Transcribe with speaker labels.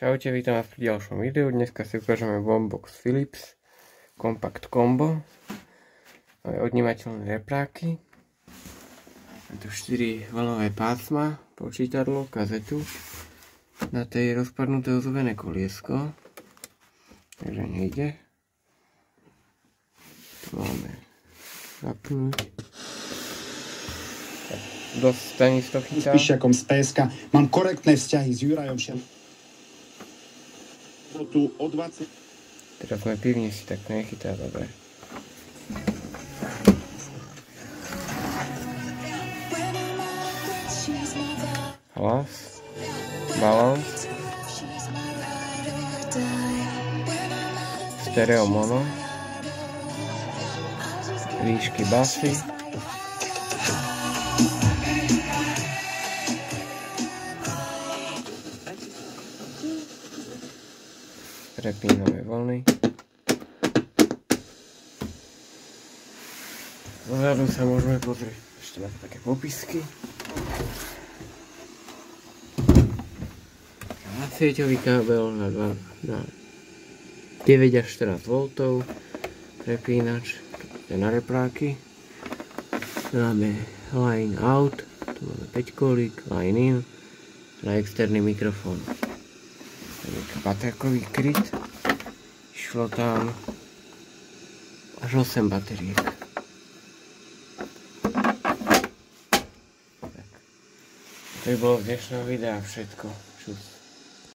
Speaker 1: Čaute, vítam vás pri ďalšom videu. Dneska si ukážeme Boombox Philips Compact Combo. Máme odnímateľné repráky. Máme tu 4 vlnové pásma, počítadlo, kazetu. Na tej rozpadnuté ozdobené koliesko. Takže nejde. Tu máme zapnúť. Dosť stanisto chytá.
Speaker 2: S Pišiakom z PSK. Mám korektné vzťahy s Jurajom Šelikom. Tu o 20.
Speaker 1: Teraz sme pivnici, tak nechytá dobre. Hlas. Balans. Stereo mono. Výšky basy. Prepíname vlny. Zozadu sa môžeme pozrieť ešte na také popisky. Sieťový kábel na 9 až 14 V, prepínač na repráky. Máme line out, tu máme 5 kolík, line in, na externý mikrofón. Baterkový kryt, išlo tam až 8 batériek. To by bolo z dnešného videa všetko.